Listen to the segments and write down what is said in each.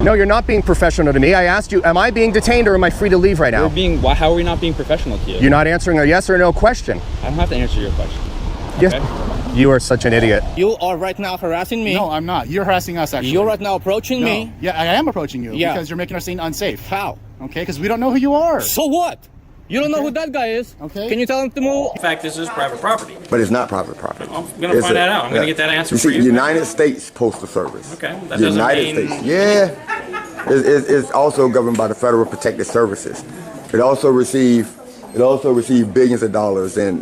No, you're not being professional to me. I asked you, am I being detained or am I free to leave right now? How are we not being professional to you? You're not answering a yes or no question. I don't have to answer your question. Yes. Okay? You are such an idiot. You are right now harassing me. No, I'm not. You're harassing us, actually. You're right now approaching me. Yeah, I am approaching you. Yeah. Because you're making our scene unsafe. How? Okay, because we don't know who you are. So what? You don't know who that guy is. Okay. Can you tell him to move? In fact, this is private property. But it's not private property. I'm going to find that out. I'm going to get that answer you for see, you. United States Postal Service. Okay, that doesn't United mean... States. Yeah. It's also governed by the Federal Protective Services. It also received billions of dollars in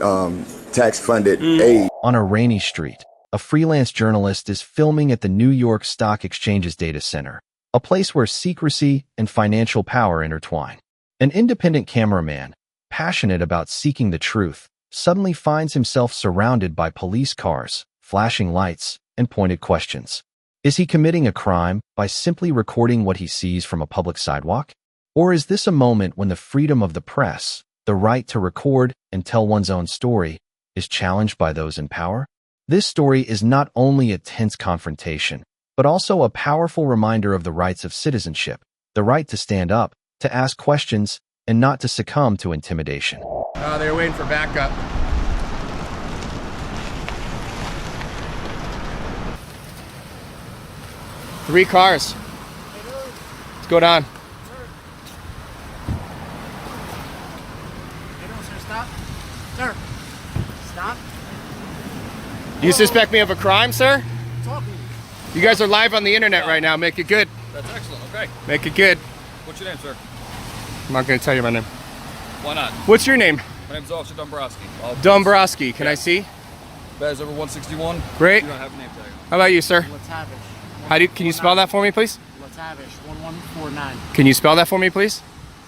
tax-funded aid. On a rainy street, a freelance journalist is filming at the New York Stock Exchange's data center, a place where secrecy and financial power intertwine. An independent cameraman, passionate about seeking the truth, suddenly finds himself surrounded by police cars, flashing lights, and pointed questions. Is he committing a crime by simply recording what he sees from a public sidewalk? Or is this a moment when the freedom of the press, the right to record and tell one's own story, is challenged by those in power? This story is not only a tense confrontation, but also a powerful reminder of the rights of citizenship, the right to stand up, to ask questions, and not to succumb to intimidation. They're waiting for backup. Three cars. What's going on? Stop. Sir. Stop. Do you suspect me of a crime, sir? Talk to me. You guys are live on the internet right now. Make it good. That's excellent. Okay. Make it good. What's your name, sir? I'm not going to tell you my name. Why not? What's your name? My name's Officer Dombrowski. Dombrowski. Can I see? Badge over 161. Great. You don't have a name tag. How about you, sir? Latavish. Can you spell that for me, please? Latavish, 1149. Can you spell that for me, please?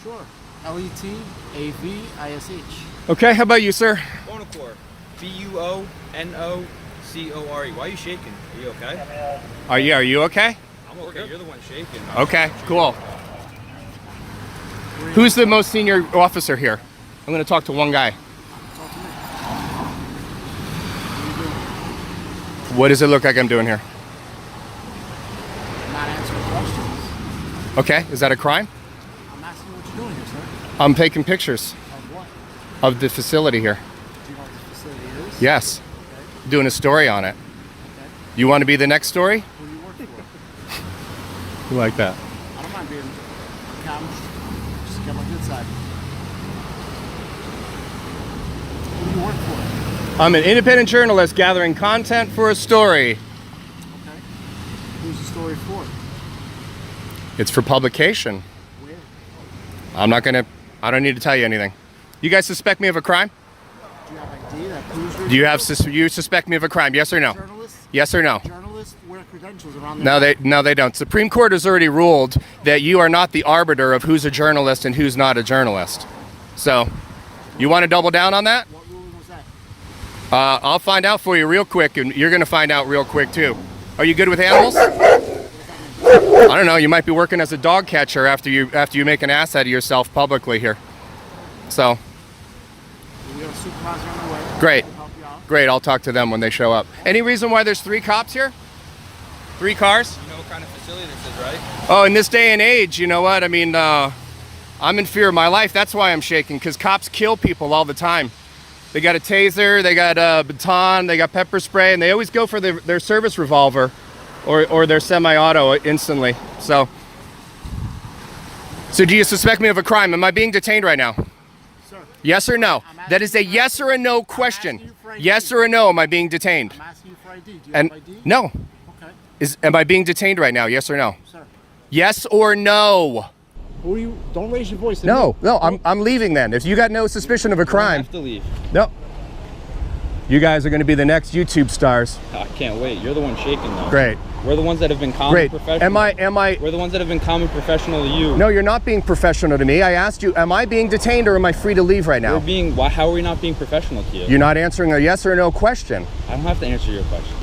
Sure. Letavish. Okay, how about you, sir? Bonocore. B-U-O-N-O-C-O-R-E. Why are you shaking? Are you okay? Are you okay? I'm okay. You're the one shaking. Okay, cool. Who's the most senior officer here? I'm going to talk to one guy. What does it look like I'm doing here? Not answering questions. Okay, is that a crime? I'm asking what you're doing here, sir. I'm taking pictures Of what? of the facility here. Do you know what this facility is? Yes, Okay. doing a story on it. Okay. You want to be the next story? Who do you work for? You like that? I don't mind being accountant. Just get my good side. Who do you work for? I'm an independent journalist gathering content for a story. Okay. Who's the story for? It's for publication. Where? I don't need to tell you anything. You guys suspect me of a crime? Do you have ID that proves you're Do you you suspect me of a crime? Yes or no? journalist? Yes or no? Journalists wear credentials around No, they don't. Supreme Court has already ruled that you are not the arbiter of who's a journalist and who's not a journalist. So, you want to double down on that? What ruling was that? I'll find out for you real quick, and you're going to find out real quick too. Are you good with animals? I don't know. You might be working as a dog catcher after you make an ass out of yourself publicly here. So, We have a supervisor on the way. Great. To help you out. great. I'll talk to them when they show up. Any reason why there's 3 cops here? 3 cars? You know what kind of facility this is, right? Oh, in this day and age, you know what? I mean, I'm in fear of my life. That's why I'm shaking, because cops kill people all the time. They got a taser, they got a baton, they got pepper spray, and they always go for their service revolver or their semi-auto instantly. So do you suspect me of a crime? Am I being detained right now? Sir, Yes or no? That is a yes or a no question. Yes or a no, am I being detained? I'm asking you for ID. Do you And have ID? no. Okay. Am I being detained right now? Yes or no? Sir. Yes or no? Who are you? Don't raise your voice. No, I'm leaving then. If you got no suspicion of a I crime, have to leave. no. You guys are going to be the next YouTube stars. I can't wait. You're the one shaking though. Great. We're the ones that have been common Great. professional. Am I? We're the ones that have been common professional to you. No, you're not being professional to me. I asked you, am I being detained or am I free to leave right now? How are we not being professional to you? You're not answering a yes or no question. I don't have to answer your question.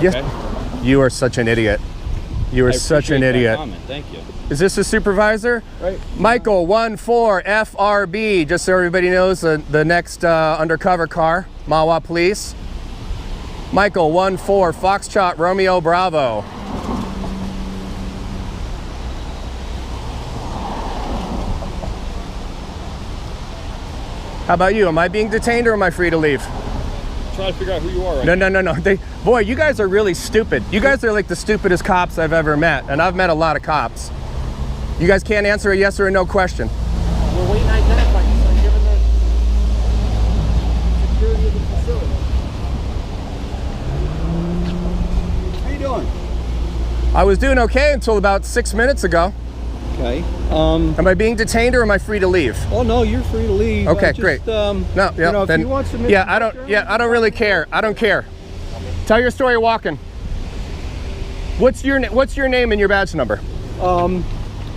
Yes. Okay? You are such an idiot. You are I such an appreciate that idiot. comment. Thank you. Is this a supervisor? Right. Michael 14 FRB, just so everybody knows the next undercover car, Mawa Police. Michael 14 Foxtrot Romeo Bravo. How about you? Am I being detained or am I free to leave? Trying to figure out who you are right No. Boy, you guys are really stupid. You guys are like the stupidest cops I've ever met, and I've met a lot of cops. You guys can't answer a yes or a no question. We're waiting to identify you, so given the security of the facility. How you doing? I was doing okay until about 6 minutes ago. Okay. Am I being detained or am I free to leave? Oh no, you're free to leave. Okay, Just, great. No, No, yeah, you know, if then, you want some yeah, I don't really care. I don't care. Tell your story walking. What's your name and your badge number?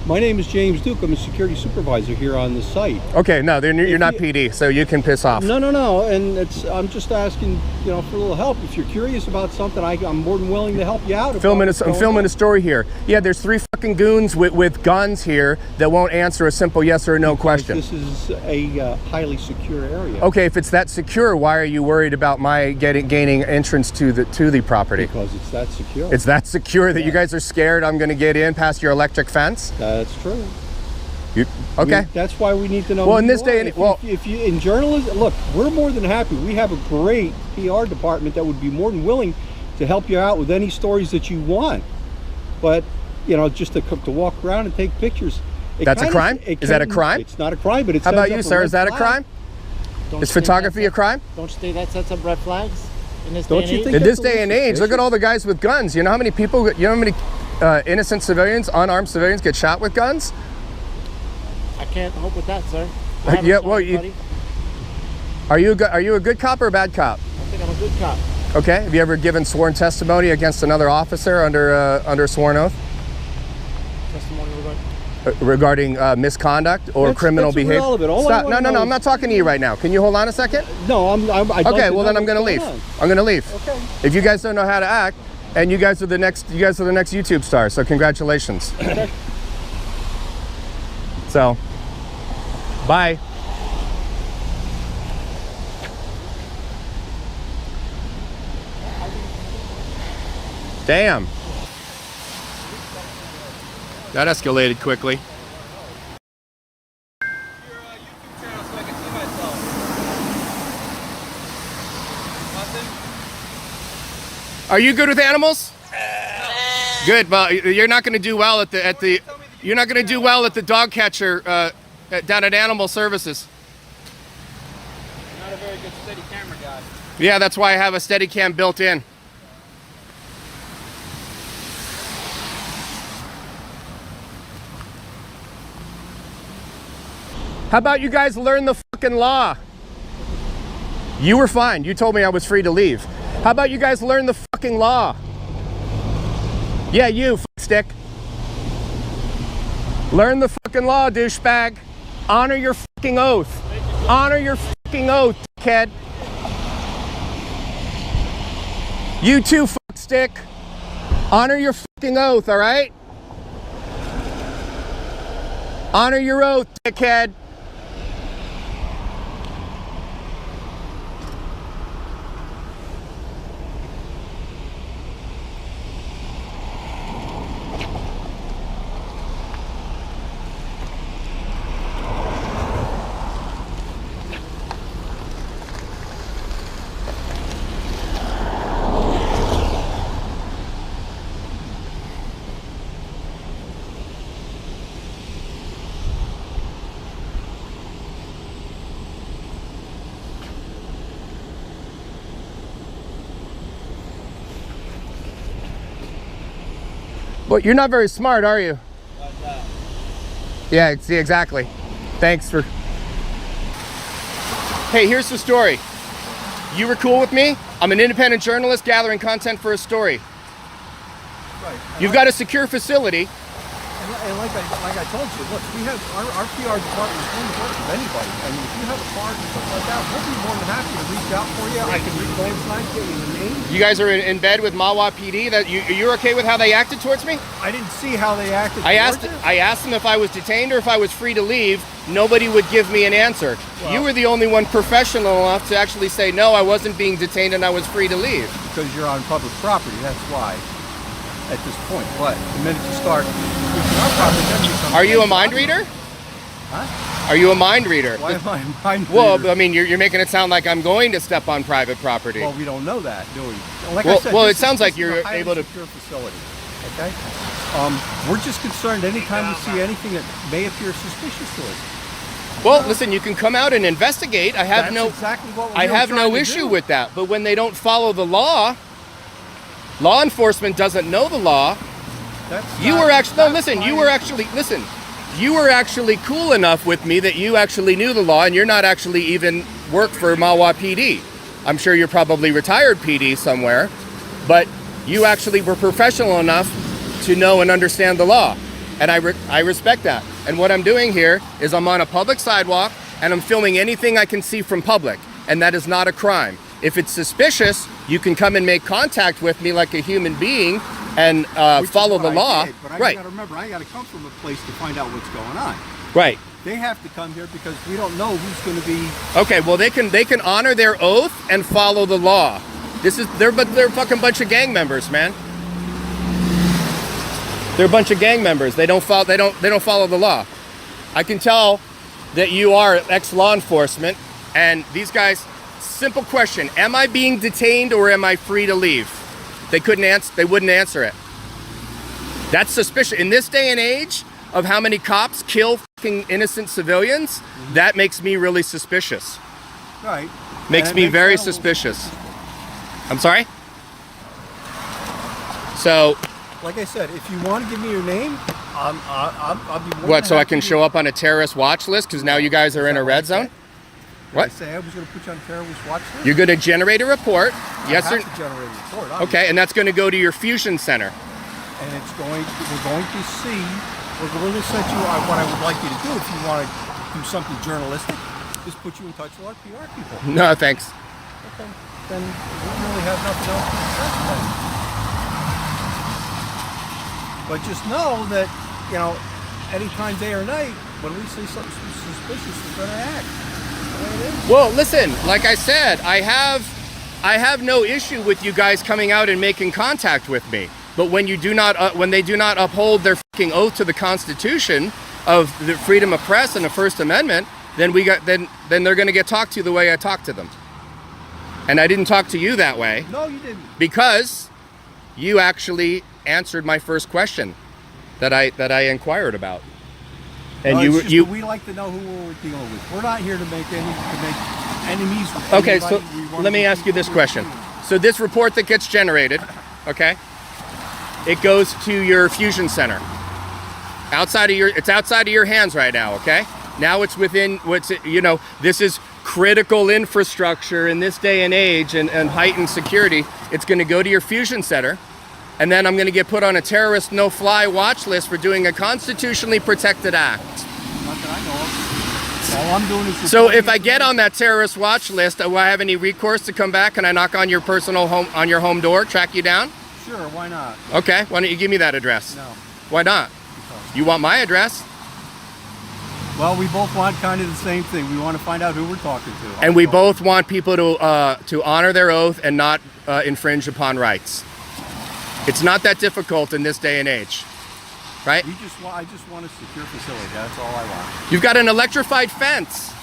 My name is James Duke. I'm a security supervisor here on the site. Okay, no, you're not PD, so you can piss off. No, and I'm just asking, for a little help. If you're curious about something, I'm more than willing to help you out. I'm filming a story here. Yeah, there's 3 fucking goons with guns here that won't answer a simple yes or no question. This is a highly secure area. Okay, if it's that secure, why are you worried about my gaining entrance to the property? Because it's that secure. It's that secure that you guys are scared I'm going to get in past your electric fence? That's true. Okay. That's why we need to know. Well, who in this you day are. and if you in journalism, look, we're more than happy. We have a great PR department that would be more than willing to help you out with any stories that you want. But just to walk around and take pictures. That's a crime? Is that a crime? It's not a crime, but it's. How about you, sir? Is that a crime? Is photography a crime? Don't you think that sets up red flags in this Don't day and you age? think In this that's a day and little age, look at all the guys with guns. You know how many people? You know how many innocent civilians, unarmed civilians, get shot with guns? I can't help with that, sir. Yeah, well, are you a good cop or a bad cop? I think I'm a good cop. Okay. Have you ever given sworn testimony against another officer under sworn oath Testimony regarding. regarding misconduct or criminal behavior? irrelevant. All I Stop. wanna No. know I'm not talking to you right now. Can you hold on a second? No, I'd like Okay. to Well, know then I'm going to what's leave. going on. I'm going to leave. Okay. If you guys don't know how to act, and you guys are the next YouTube stars, so congratulations. So, bye. Damn. That escalated quickly. Are you good with animals? Good, but you're not going to do well at the you're not going to do well at the dog catcher down at Animal Services. Not a very good steady camera guy. Yeah, that's why I have a Steadicam built in. How about you guys learn the fucking law? You were fine. You told me I was free to leave. How about you guys learn the fucking law? Yeah, you stick. Learn the fucking law, douchebag. Honor your fucking oath. Honor your fucking oath, kid. You too, stick. Honor your fucking oath, all right? Honor your oath, dickhead. Well, you're not very smart, are you? Yeah, see, exactly. Thanks for... Hey, here's the story. You were cool with me? I'm an independent journalist gathering content for a story. Right. You've got a secure facility. And like I told you, look, we have our PR department is going to work with anybody. I mean, if you have a card and stuff like that, we'll be more than happy to reach out for you. I can go inside, get you the name. You guys are in bed with Mawa PD. That you're okay with how they acted towards me? I didn't see how they acted. I asked them if I was detained or if I was free to leave. Nobody would give me an answer. Well, you were the only one professional enough to actually say, no, I wasn't being detained and I was free to leave. Because you're on public property, that's why. At this point, but the minute you start using our property, then you become... Are you a mind reader? Huh? Are you a mind reader? Why am I a mind Well, reader? I mean, you're making it sound like I'm going to step on private property. Well, we don't know that, do we? Like Well- I said, well, this it sounds like this is you're a highly able to- secure facility. Okay. We're just concerned anytime we see anything that may appear suspicious to us. Well, listen, you can come out and investigate. I have That's exactly what I we're have trying no to issue do. with that. But when they don't follow the law enforcement doesn't know the law. That's You not- were actually no. that's Listen, fine. you were actually listen. You were actually cool enough with me that you actually knew the law, and you're not actually even work for Mahwah PD. I'm sure you're probably retired PD somewhere, but you actually were professional enough to know and understand the law, and I respect that. And what I'm doing here is I'm on a public sidewalk, and I'm filming anything I can see from public, and that is not a crime. If it's suspicious, you can come and make contact with me like a human being and Which is follow what the I law. did, but I Right. gotta remember, I gotta come from a place to find out what's going on. Right. They have to come here because we don't know who's going to be. Okay, well they can honor their oath and follow the law. They're a fucking bunch of gang members, man. They're a bunch of gang members. They don't follow the law. I can tell that you are ex-law enforcement, and these guys. Simple question: am I being detained or am I free to leave? They couldn't answer. They wouldn't answer it. That's suspicious in this day and age of how many cops kill fucking innocent civilians. That makes me really suspicious. Right. Makes And it me makes very that a little- suspicious. I'm sorry? So, Like I said, if you want to give me your name, I'll be more what, than so I happy can to- show up on a terrorist watch list because now you guys are in a red zone? Did I What? say I was going to put you on terrorist watch list? You're going to generate a report. Yes I or have to generate a report. Okay, and that's going to go to your fusion center. And we're going to see, we're going to set you on what I would like you to do if you want to do something journalistic, just put you in touch with our PR people. No, thanks. Okay. Then we really have nothing else to discuss then. But just know that, you know, anytime day or night, when we see something suspicious, we're going to act. Well, listen, like I said, I have no issue with you guys coming out and making contact with me. But when you do not, when they do not uphold their fucking oath to the Constitution of the freedom of press and the First Amendment, then they're going to get talked to the way I talk to them. And I didn't talk to you that way No, you didn't. because you actually answered my first question that I inquired about. And No, it's just you that we like to know who we're dealing with. We're not here to make enemies with Okay, anybody. so We wanna let me be ask you this people question. with you. So this report that gets generated, okay, it goes to your fusion center. It's outside of your hands right now, okay? Now it's within this is critical infrastructure in this day and age and heightened security. It's going to go to your fusion center, and then I'm going to get put on a terrorist no-fly watch list for doing a constitutionally protected act. Not that I know of. All I'm doing is So reporting if I get on that terrorist watch list, do I have any recourse to come back? Can I knock on your personal home door, track you down? Sure, why not? Okay, why don't you give me that address? No. Why not? You want my address? Well, we both want kind of the same thing. We want to find out who we're talking to. And we both want people to honor their oath and not infringe upon rights. It's not that difficult in this day and age, right? I just want a secure facility. That's all I want. You've got an electrified fence.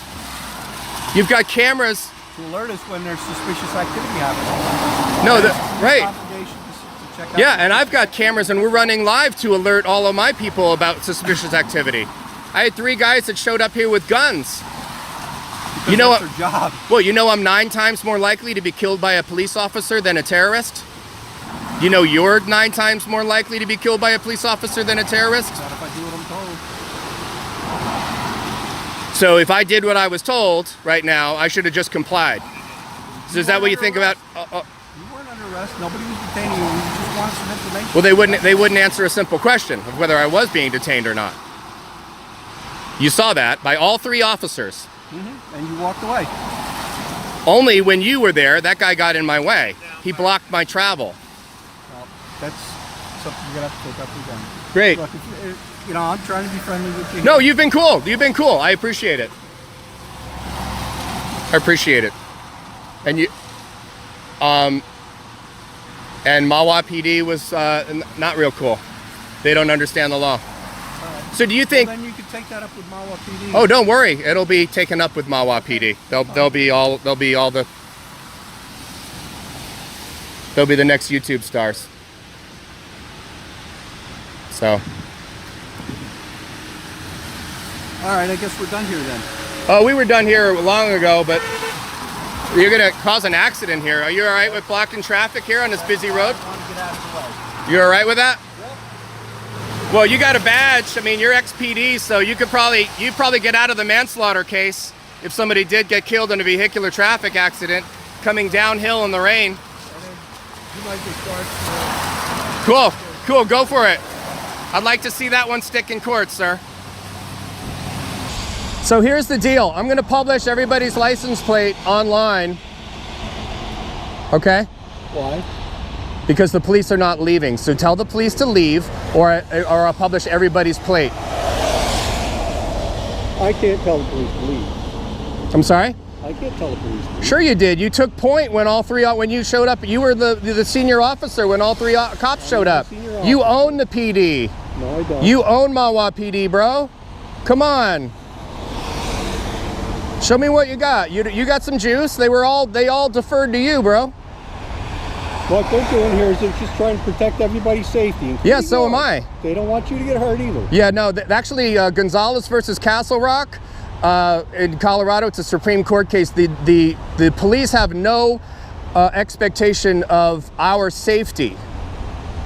You've got cameras. To alert us when there's suspicious activity happening. No, That's right. our obligation to check out Yeah, and I've got cameras, and we're running live to alert all of my people about suspicious activity. I had 3 guys that showed up here with guns. because You know that's what? their job. Well, you know I'm 9 times more likely to be killed by a police officer than a terrorist? You know you're 9 times more likely to be killed by a police officer than a terrorist? Not if I do what I'm told. So if I did what I was told right now, I should have just complied. So is that what you think about? You weren't under arrest. Nobody was detaining you. We just wanted some information. Well, they wouldn't answer a simple question of whether I was being detained or not. You saw that by all 3 officers. And you walked away. Only when you were there, that guy got in my way. He blocked my travel. Well, that's something you're gonna have to take up with them. Great. Look, if you know, I'm trying to be friendly with you. No, you've been cool. You've been cool. I appreciate it. I appreciate it. And you, and Mahwah PD was not real cool. They don't understand the law. All right. So do you think? Then you can take that up with Mawa PD. Oh, don't worry. It'll be taken up with Mawa PD. They'll be the next YouTube stars. So. All right, I guess we're done here then. Oh, we were done here long ago, but you're gonna cause an accident here. Are you all right with blocking traffic here on this busy road? I want to get out of the way. You all right with that? Well, you got a badge. I mean, you're ex-PD, so you'd probably get out of the manslaughter case if somebody did get killed in a vehicular traffic accident coming downhill in the rain. You might just start. Cool, go for it. I'd like to see that one stick in court, sir. So here's the deal. I'm gonna publish everybody's license plate online. Okay? Why? Because the police are not leaving. So tell the police to leave, or I'll publish everybody's plate. I can't tell the police to leave. I'm sorry? I can't tell the police to leave. Sure you did. You took point when when you showed up. You were the senior officer when all three cops showed up. You own the PD. No, I don't. You own Mawa PD, bro. Come on. Show me what you got. You got some juice? They all deferred to you, bro. What they're doing here is they're just trying to protect everybody's safety. Yeah, so am I. They don't want you to get hurt either. Yeah, no, actually, Gonzalez versus Castle Rock in Colorado, it's a Supreme Court case. The police have no expectation of our safety.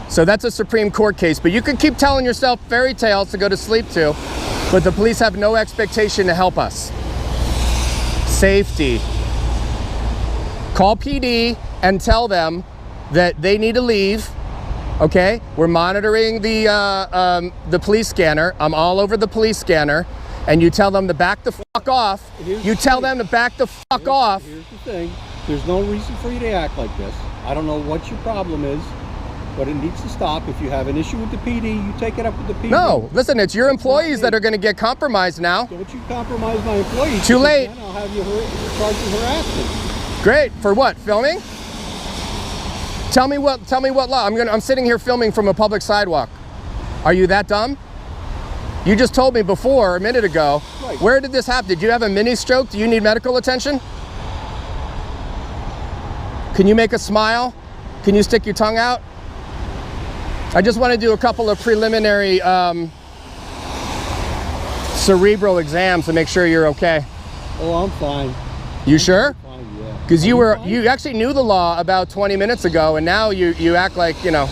So that's a Supreme Court case. But you can keep telling yourself fairy tales to go to sleep to, but the police have no expectation to help us. Safety. Call PD and tell them that they need to leave. Okay, we're monitoring the police scanner. I'm all over the police scanner, and you tell them to back the fuck off. You tell them to back the fuck off. Here's the thing. There's no reason for you to act like this. I don't know what your problem is, but it needs to stop. If you have an issue with the PD, you take it up with the PD. No, listen, it's your employees that are going to get compromised now. Don't you compromise my employees. Too late. Then I'll have you charged with harassment. Great. For what? Filming? Tell me what law. I'm sitting here filming from a public sidewalk. Are you that dumb? You just told me before, a minute ago. Right. Where did this happen? Did you have a mini stroke? Do you need medical attention? Can you make a smile? Can you stick your tongue out? I just want to do a couple of preliminary cerebral exams to make sure you're okay. Oh, I'm fine. You sure? Fine, yeah. Because you actually knew the law about 20 minutes ago, and now you act like, you know.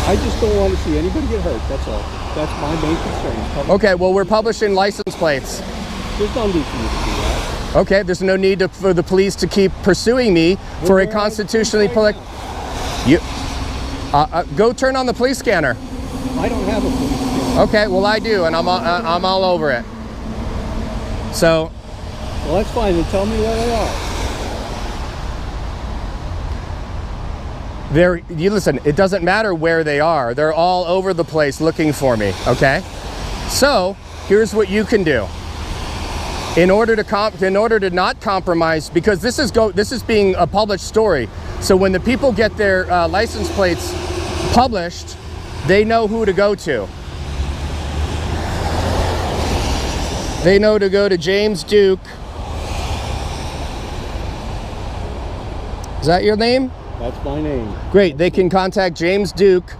I just don't want to see anybody get hurt, that's all. That's my main concern. Okay, well, we're publishing license plates. There's no need for you to do that. Okay, there's no need for the police to keep pursuing me for a constitutionally political. You go turn on the police scanner. I don't have a police scanner. Okay, well, I do, and I'm all over it. So. Well, that's fine. Then tell me where they are. You listen, it doesn't matter where they are. They're all over the place looking for me, okay? So, here's what you can do. In order to not compromise, because this is being a published story. So when the people get their license plates published, they know who to go to. They know to go to James Duke. Is that your name? That's my name. Great. They can contact James Duke,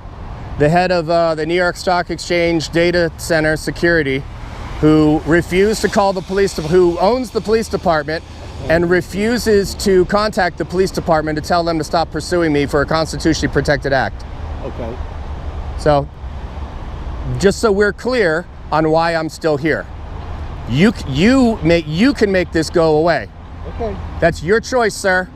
the head of the New York Stock Exchange Data Center Security, who refused to call the police, who owns the police department, and refuses to contact the police department to tell them to stop pursuing me for a constitutionally protected act. Okay. So, just so we're clear on why I'm still here, you can make this go away. Okay. That's your choice, sir.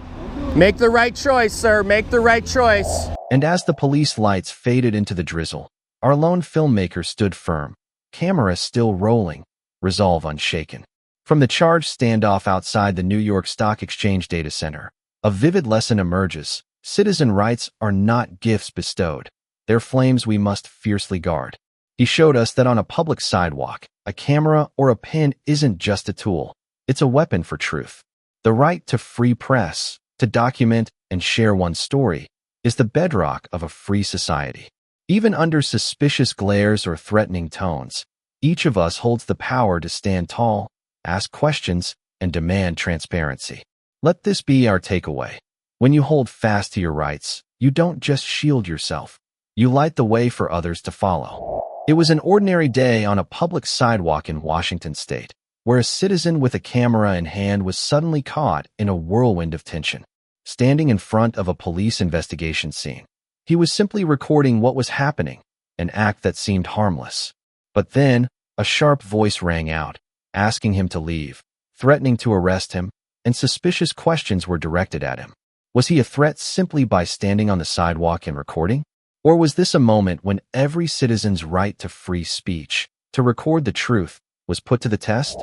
Make the right choice, sir. Make the right choice. And as the police lights faded into the drizzle, our lone filmmaker stood firm, camera still rolling, resolve unshaken. From the charged standoff outside the New York Stock Exchange Data Center, a vivid lesson emerges. Citizen rights are not gifts bestowed. They're flames we must fiercely guard. He showed us that on a public sidewalk, a camera or a pen isn't just a tool. It's a weapon for truth. The right to free press, to document and share one's story, is the bedrock of a free society. Even under suspicious glares or threatening tones, each of us holds the power to stand tall, ask questions, and demand transparency. Let this be our takeaway. When you hold fast to your rights, you don't just shield yourself. You light the way for others to follow. It was an ordinary day on a public sidewalk in Washington state, where a citizen with a camera in hand was suddenly caught in a whirlwind of tension. Standing in front of a police investigation scene, he was simply recording what was happening, an act that seemed harmless. But then, a sharp voice rang out, asking him to leave, threatening to arrest him, and suspicious questions were directed at him. Was he a threat simply by standing on the sidewalk and recording? Or was this a moment when every citizen's right to free speech, to record the truth, was put to the test?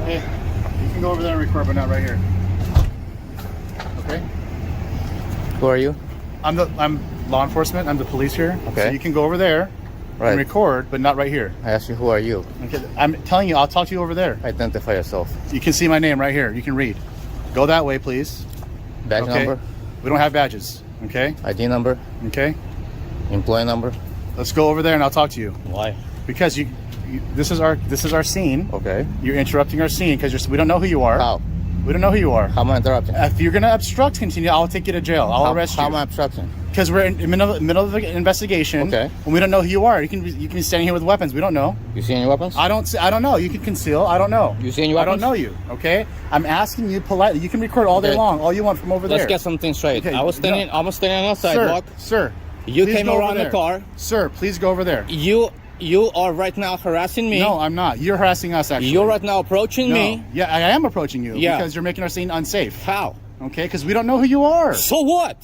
Hey, you can go over there and record, but not right here. Okay? Who are you? I'm law enforcement. I'm the police here. Okay. So you can go over there and record, but not right here. I asked you, who are you? Okay. I'm telling you, I'll talk to you over there. Identify yourself. You can see my name right here. You can read. Go that way, please. Badge Okay? number, We don't have badges. Okay? ID number, Okay? employee number. Let's go over there and I'll talk to you. Why? Because this is our scene. Okay. You're interrupting our scene because we don't know who you are. How? We don't know who you are. How am I interrupting? If you're gonna obstruct, continue. I'll take you to jail. I'll arrest you. How am I obstructing? Because we're in the middle of the investigation. Okay. And we don't know who you are. You can be standing here with weapons. We don't know. You see any weapons? I don't know. You can conceal. I don't know. You see any I don't weapons? know you. Okay. I'm asking you politely. You can record all day Okay. long, all you want from over there. Let's get something straight. Okay, I was standing on the sidewalk. Sir. You please came go over around the there. car. Sir, please go over there. You are right now harassing me. No, I'm not. You're harassing us. Actually. You're right now approaching No. me. Yeah, I am approaching you. Yeah. Because you're making our scene unsafe. How? Okay. Because we don't know who you are. So what?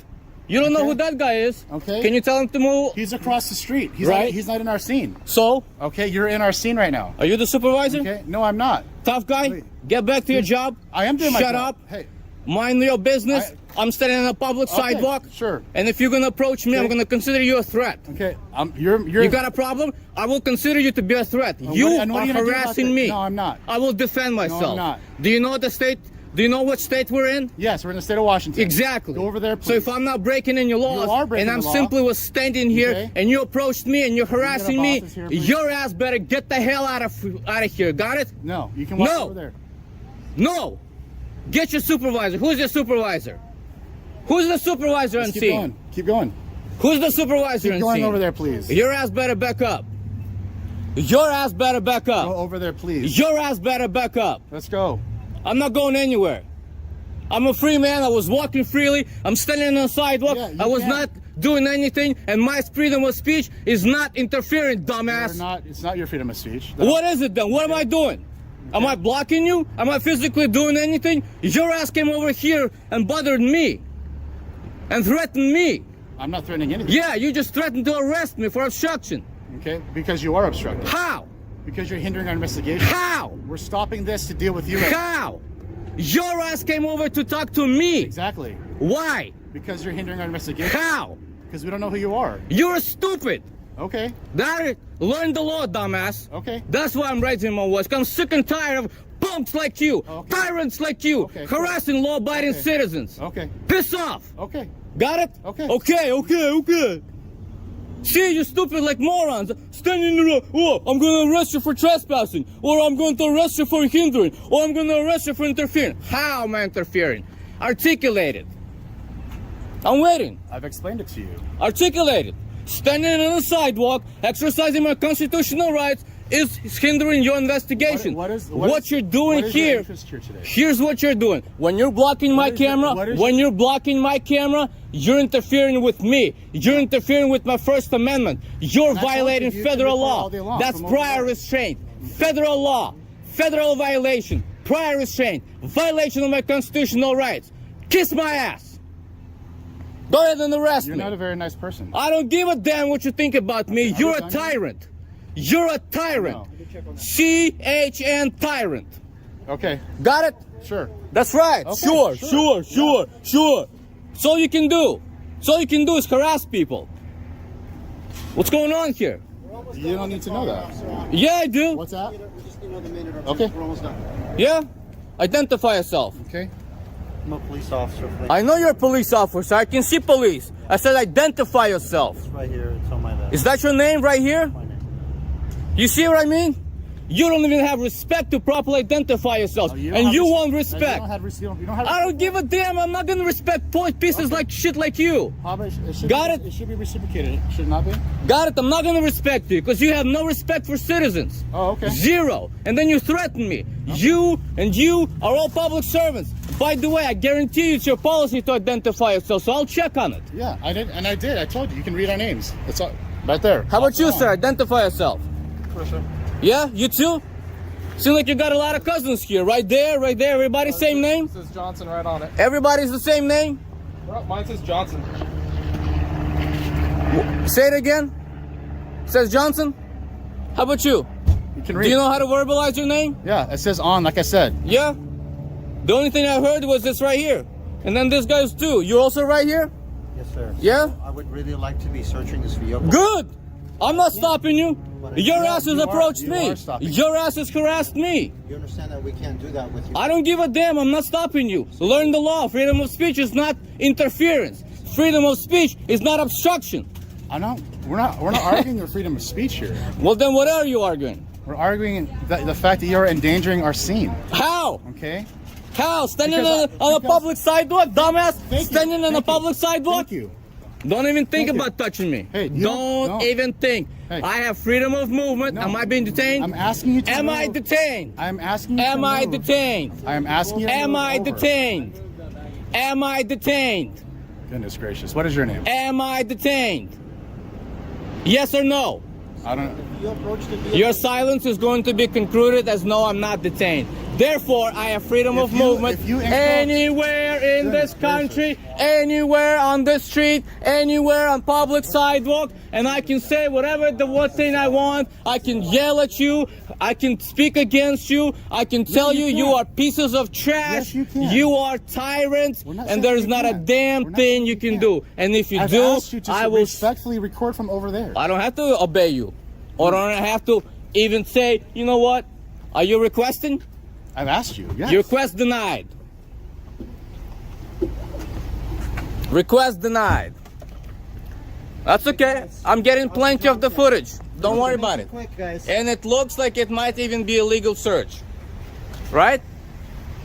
You don't know Okay. who that guy is. Okay. Can you tell him to move? He's across the street. Right. He's not in our scene. So? Okay. You're in our scene right now. Are you the supervisor? Okay. No, I'm not. Tough guy? Wait. Get back to your job. I am doing my Shut job. up. Hey. Mind your business. I'm standing on a public Okay, sidewalk. sure. And if you're gonna approach me, Okay. I'm gonna consider you a threat. Okay. You're. You got a problem? I will consider you to be a threat. You and what are are you gonna do about harassing that? me. No, I'm not. I will defend myself. not. Do you know the state? Do you know what state we're in? Yes, we're in the state of Washington. Exactly. Go over there, please. So if I'm not breaking in your laws, are breaking and I'm the law. simply was standing here, Okay. and you approached me and you're harassing me, boss is here, please. your ass better get the hell out of here. Got it? No, you can walk No. over there. No. Get your supervisor. Who's your supervisor? Who's the supervisor on Keep scene? going. Keep going. Who's the supervisor Keep on going scene? over there, please. Your ass better back up. Your ass better back Go up. over there, please. Your ass better back up. Let's go. I'm not going anywhere. I'm a free man. I was walking freely. I'm standing on the sidewalk. Yeah, you I was can. not doing anything, and my freedom of speech is not interfering, dumbass. It's not your freedom of speech. What is it then? What am I doing? Am I blocking you? Am I physically doing anything? Your ass came over here and bothered me and threatened me. I'm not threatening anything. Yeah, you just threatened to arrest me for obstruction. Okay, because you are obstructing. How? Because you're hindering our investigation. How? We're stopping this to deal with you. Right now. How? Your ass came over to talk to me. Exactly. Why? Because you're hindering our investigation. How? Because we don't know who you are. You're stupid. Okay. Learn the law, dumbass. Okay. That's why I'm raising my voice. I'm sick and tired of punks like you, Okay. tyrants like you, Okay, harassing law-abiding Okay. citizens. Okay. Piss off. Okay. Got it? Okay. Okay. See, you stupid like morons. Standing there, oh, I'm gonna arrest you for trespassing, or I'm going to arrest you for hindering, or I'm gonna arrest you for interfering. How am I interfering? Articulate it. I'm waiting. I've explained it to you. Articulate it. Standing on the sidewalk, exercising my constitutional rights is hindering your investigation. What you're doing what is your here, interest here today? here's what you're doing. When you're blocking my camera, you're interfering with me. You're interfering with my First Amendment. You're And I told violating you, you can federal record law. all day long That's from over prior there. restraint. Federal law. Federal violation. Prior restraint. Violation of my constitutional rights. Kiss my ass. Go ahead and arrest You're me. not a very nice person. I don't give a damn what you think about me. Okay, You're I'm a done. tyrant. You're a tyrant. No. CHN tyrant. Okay. Got it? Sure. That's right. Okay, Sure. So all you can do. So all you can do is harass people. What's going on here? You don't need to know that. Yeah, I do. What's that? Okay. Yeah. Identify yourself. Okay. I'm a police officer. I know you're a police officer. I can see police. I said identify yourself. It's right here. It's on my left. Is that your name right here? My name. You see what I mean? You don't even have respect to properly identify yourself. don't And have you res- want No, respect. You don't have res- you don't have I don't give a damn. I'm not gonna respect pieces like shit like you. Got it? It should be reciprocated. Should it not be? Got it? I'm not gonna respect you because you have no respect for citizens. Oh, okay. Zero. And then you threaten me. You and you are all public servants. By the way, I guarantee you it's your policy to identify yourself, so I'll check on it. Yeah, I did, and I did. I told you. You can read our names. It's all right there. How about you, sir? Identify yourself. Yeah, you too? Seems like you got a lot of cousins here. Right there, right there. Everybody same name? It says Johnson right on it. Everybody's the same name? Well, mine says Johnson. Say it again. Says Johnson. How about you? You can Do read. you know how to verbalize your name? Yeah, it says on, like I said. Yeah? The only thing I heard was this right here. And then this guy's too. You also right here? Yes, sir. Yeah? I would really like to be searching this vehicle. Good! I'm not stopping you. Your ass has approached you me. are stopping. Your ass has harassed me. You understand that we can't do that with you? I don't give a damn. I'm not stopping you. Learn the law. Freedom of speech is not interference. Freedom of speech is not obstruction. I'm not. We're not arguing your freedom of speech here. Well, then what are you arguing? We're arguing the fact that you're endangering our scene. How? Okay. How? Standing Because on a because- public sidewalk, dumbass? Thank you. Standing on a Thank you. public sidewalk? Thank you. Don't even think Thank you. about touching me. Hey, you don't don't- even think. Hey. I have freedom of movement. No. Am I being detained? I'm asking you to Am I move. detained? I'm asking you Am to I move. detained? I am asking you to Am move I over. detained? Am I detained? Goodness gracious. What is your name? Am I detained? Yes or no? I don't. You approach the vehicle. Your silence is going to be concluded as no, I'm not detained. Therefore, I have freedom of movement if you encroach- anywhere in this country, anywhere on the street, anywhere on public sidewalk, and I can say whatever the one thing I want. I can yell at you. I can speak against you. I can tell you you can. are pieces of trash. Yes, you can. You are tyrants, We're not and saying there's you not a can't. damn We're not thing saying you you can can't. do. And if you I've do, asked you to I will. respectfully record from over there. I don't have to obey you, or I don't have to even say, you know what? Are you requesting? I've asked you. Yes. Your request denied. Request denied. That's okay. I'm getting plenty of the footage. Don't worry about it. Quick, guys. And it looks like it might even be a legal search. Right?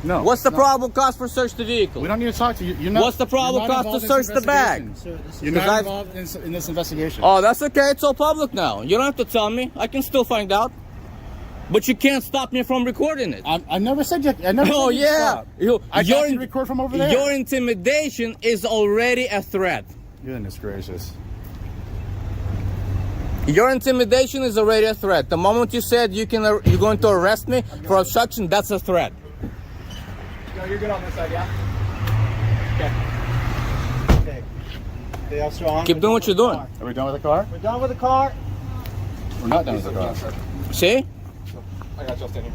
No. What's the no. probable cause for search the vehicle? We don't need to talk to you. You're not, What's the probable you're not cause to involved in search this the bag? investigation. Sir, this You're is- not Because involved in this investigation. Oh, that's okay. It's all public now. You don't have to tell me. I can still find out. But you can't stop me from recording it. I never said you. I never Oh said you yeah, stop. I got you to record from over there. Your intimidation is already a threat. Goodness gracious. Your intimidation is already a threat. The moment you said you're going to arrest me for obstruction, that's a threat. No, you're good on this side, yeah? Okay. Okay, officer, on. Keep doing what you're doing. Are we done with the car? We're done with the car. We're not done with the car. See? I got Justin here.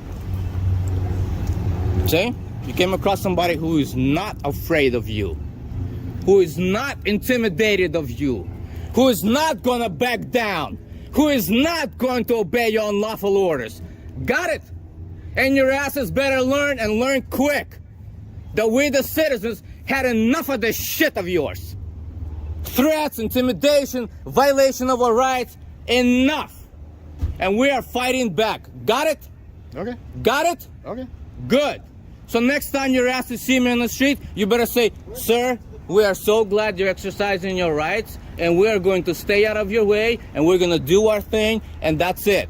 See? You came across somebody who is not afraid of you, who is not intimidated of you, who is not going to back down, who is not going to obey your unlawful orders. Got it? And your asses better learn and learn quick that we the citizens had enough of this shit of yours. Threats, intimidation, violation of our rights, enough. And we are fighting back. Got it? Okay. Got it? Okay. Good. So next time you're asked to see me on the street, you better say, sir, we are so glad you're exercising your rights, and we are going to stay out of your way, and we're going to do our thing, and that's it.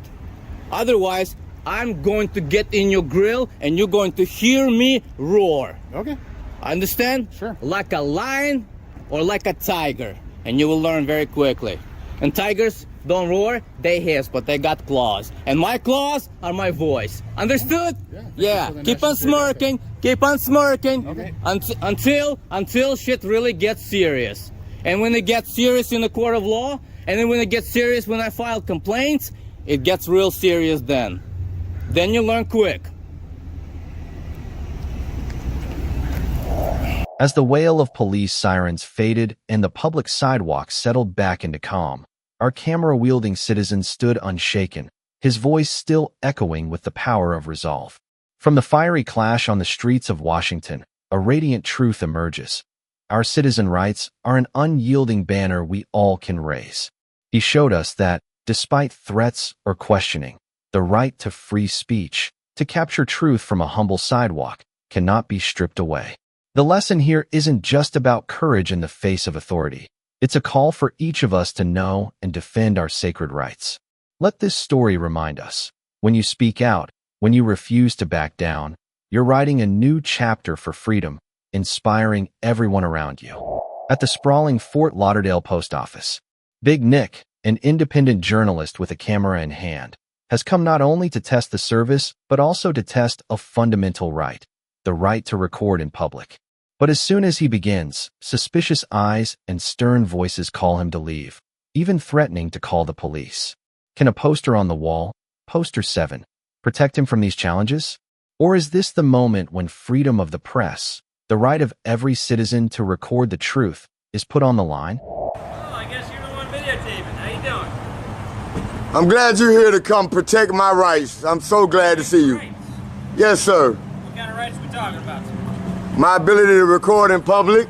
Otherwise, I'm going to get in your grill, and you're going to hear me roar. Okay. Understand? Sure. Like a lion or like a tiger, and you will learn very quickly. And tigers don't roar, they hiss, but they got claws. And my claws are my voice. Understood? Yeah. Keep on smirking. Keep on smirking. Okay. Until shit really gets serious. And when it gets serious in the court of law, and then when it gets serious when I file complaints, it gets real serious then. Then you learn quick. As the wail of police sirens faded and the public sidewalk settled back into calm, our camera-wielding citizen stood unshaken, his voice still echoing with the power of resolve. From the fiery clash on the streets of Washington a radiant truth emerges. Our citizen rights are an unyielding banner we all can raise. He showed us that, despite threats or questioning, the right to free speech, to capture truth from a humble sidewalk, cannot be stripped away. The lesson here isn't just about courage in the face of authority. It's a call for each of us to know and defend our sacred rights. Let this story remind us, when you speak out, when you refuse to back down, you're writing a new chapter for freedom, inspiring everyone around you. At the sprawling Fort Lauderdale post office, Big Nick, an independent journalist with a camera in hand, has come not only to test the service, but also to test a fundamental right, the right to record in public. But as soon as he begins, suspicious eyes and stern voices call him to leave, even threatening to call the police. Can a poster on the wall, poster 7, protect him from these challenges? Or is this the moment when freedom of the press, the right of every citizen to record the truth, is put on the line? Oh, I guess you're the one videotaping. How you doing? I'm glad you're here to come protect my rights. I'm so glad to see you. Rights? Yes, sir. What kind of rights are we talking about? My ability to record in public.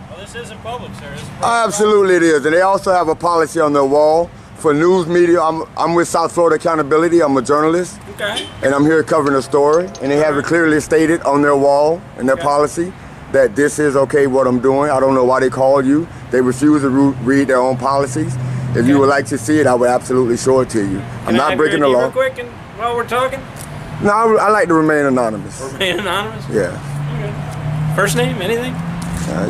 Well, this isn't public, sir. This is Absolutely it is. And they also have a policy on their wall for news media. I'm with South Florida Accountability. I'm a journalist. Okay. And I'm here covering a story. And they have it clearly stated on their wall and their policy that this is okay what I'm doing. I don't know why they called you. They refuse to read their own policies. If you would like to see it, I would absolutely show it to you. I'm not breaking the law. Real quick, and while we're talking. No, I like to remain anonymous. Remain anonymous. Yeah. First name, anything?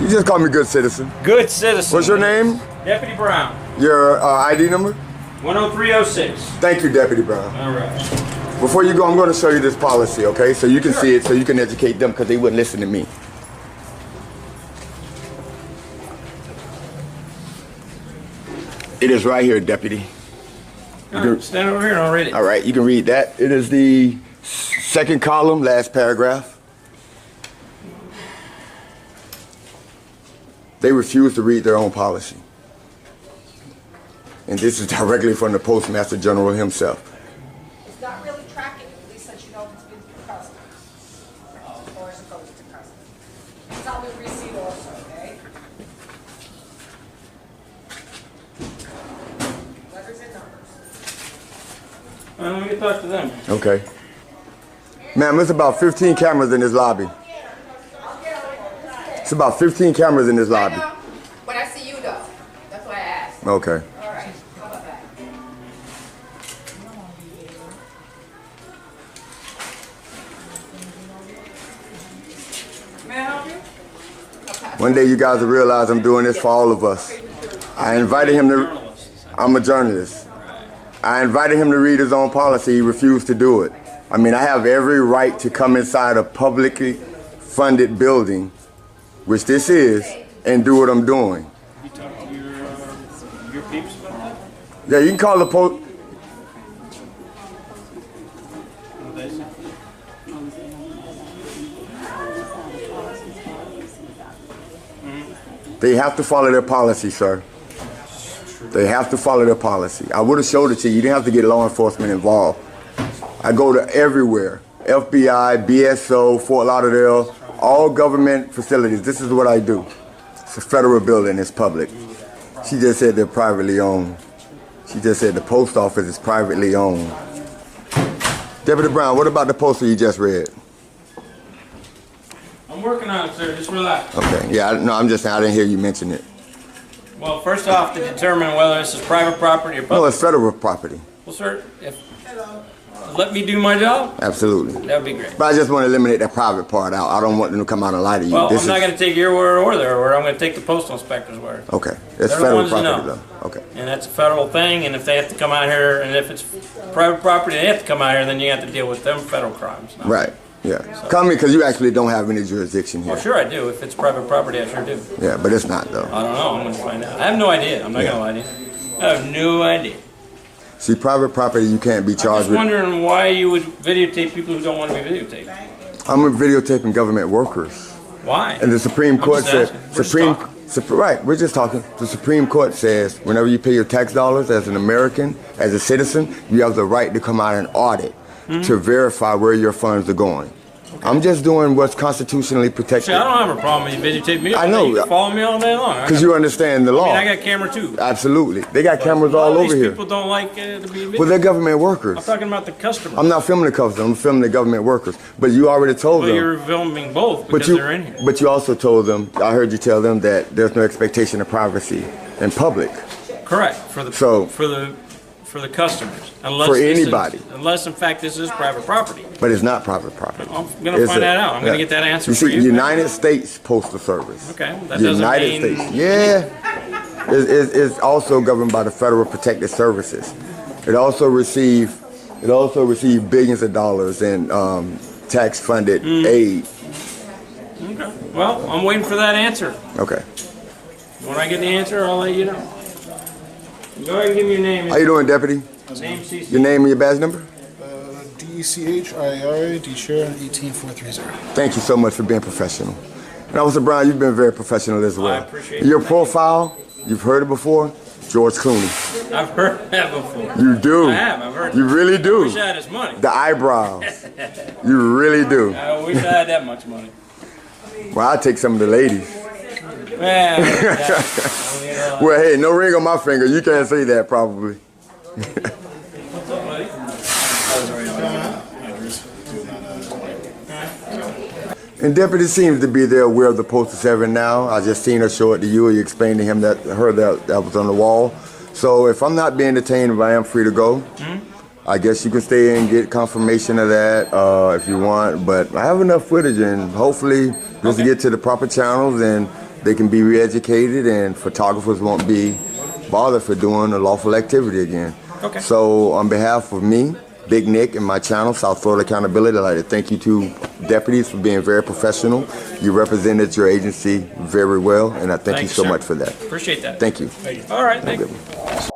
You just call me good citizen. Good citizen. What's your name? Deputy Brown. Your ID number? 10306. Thank you, Deputy Brown. All right. Before you go, I'm going to show you this policy, okay? So you can see it, so you can educate them because they wouldn't listen to me. It is right here, Deputy. All right, stand over here and I'll read it. All right, you can read that. It is the second column, last paragraph. They refuse to read their own policy. And this is directly from the Postmaster General himself. It's not really tracking, at least since you know it's been to customers. Or it's supposed to customers. It's on the receipt also, okay? Letters and numbers. Let me talk to them. Okay. Ma'am, there's about 15 cameras in this lobby. It's about 15 cameras in this lobby. When I see you though, that's why I asked. Okay. All right, how about that? May I help you? One day you guys will realize I'm doing this for all of us. I invited him to, I'm a journalist. I invited him to read his own policy. He refused to do it. I mean, I have every right to come inside a publicly funded building, which this is, and do what I'm doing. You talk to your peeps about that? Yeah, you can call the post. What they say? They have to follow their policy, sir. They have to follow their policy. I would have showed it to you. You didn't have to get law enforcement involved. I go to everywhere. FBI, BSO, Fort Lauderdale, all government facilities. This is what I do. It's a federal building. It's public. She just said they're privately owned. She just said the post office is privately owned. Deputy Brown, what about the poster you just read? I'm working on it, sir. Just relax. Okay. Yeah, no, I'm just saying I didn't hear you mention it. Well, first off, to determine whether this is private property or No, public. it's federal property. Well, sir, if let me do my job, Absolutely. that would be great. But I just want to eliminate that private part out. I don't want them to come out and lie to you. Well, This I'm not is- going to take your word or their word. I'm going to take the postal inspector's word. Okay. It's They're the federal ones that property know. though. Okay. And that's a federal thing, and if they have to come out here, and if it's private property, they have to come out here, then you have to deal with them federal crimes. No. Right. Yeah. Come in because you actually don't have any jurisdiction here. Well, sure I do. If it's private property, I sure do. Yeah, but it's not though. I don't know. I'm going to find out. I have no idea. I'm not going to lie to you. I have no idea. See, private property you can't be I'm charged just with. wondering why you would videotape people who don't want to be videotaped. I'm videotaping government workers. Why? And the Supreme I'm Court just said, asking. We're just talking. right, we're just talking. The Supreme Court says whenever you pay your tax dollars as an American, as a citizen, you have the right to come out and audit to verify where your funds are going. I'm just doing what's constitutionally protected. See, I don't have a problem if you videotape me. I know. You can follow me all day long. Because you understand the law. I mean, I got camera too. Absolutely. They got cameras all over here. People don't like to be videotaped. Well, they're government workers. I'm talking about the customer. I'm not filming the customers. I'm filming the government workers. But you already told them. Well, you're filming both because they're in here. But you also told them, I heard you tell them that there's no expectation of privacy in public. Correct. For the customers. Unless for anybody. Unless, in fact, this is private property. But it's not private property. I'm going to find that out. I'm going to get that answer for you. United States Postal Service. Okay. That United doesn't mean... States. Yeah. It's also governed by the Federal Protective Services. It also received billions of dollars in tax-funded aid. Okay. Well, I'm waiting for that answer. Okay. When I get the answer, I'll let you know. Go ahead and give me your name. How you doing, Deputy? Name, CC. Your name and your badge number? DECHIR, D-Sharon, 18430. Thank you so much for being professional. And Officer Brown, you've been very professional as well. I appreciate your profile, you've heard it before, George Clooney. I've heard that before. You do. I have, I've heard You really do. I wish I had his money. The eyebrows. You really do. I wish I had that much money. Well, I'll take some of the ladies. Man, well, hey, no ring on my finger. You can't say that probably. And Deputy seems to be there aware of the postal service now. I just seen her show it to you. You explained to him that was on the wall. So if I'm not being detained, if I am free to go, I guess you can stay and get confirmation of that if you want. But I have enough footage, and hopefully just to get to the proper channels, and they can be re-educated, and photographers won't be bothered for doing a lawful activity again. Okay. So on behalf of me, Big Nick, and my channel, South Florida Accountability, I'd like to thank you two deputies for being very professional. You represented your agency very well, and I thank you so much for that. Appreciate that. Thank you. All right, thank you.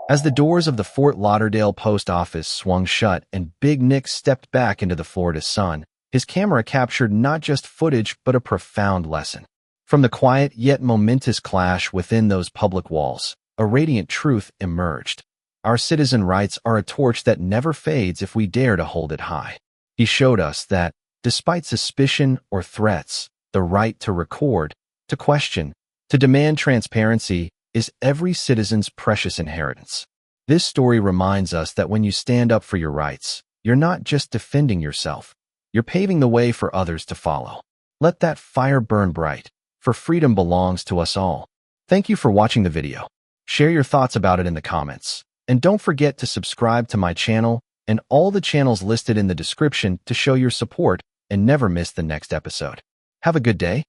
As the doors of the Fort Lauderdale post office swung shut and Big Nick stepped back into the Florida sun, his camera captured not just footage but a profound lesson. From the quiet yet momentous clash within those public walls, a radiant truth emerged. Our citizen rights are a torch that never fades if we dare to hold it high. He showed us that, despite suspicion or threats, the right to record, to question, to demand transparency is every citizen's precious inheritance. This story reminds us that when you stand up for your rights, you're not just defending yourself, you're paving the way for others to follow. Let that fire burn bright, for freedom belongs to us all. Thank you for watching the video. Share your thoughts about it in the comments. And don't forget to subscribe to my channel and all the channels listed in the description to show your support and never miss the next episode. Have a good day.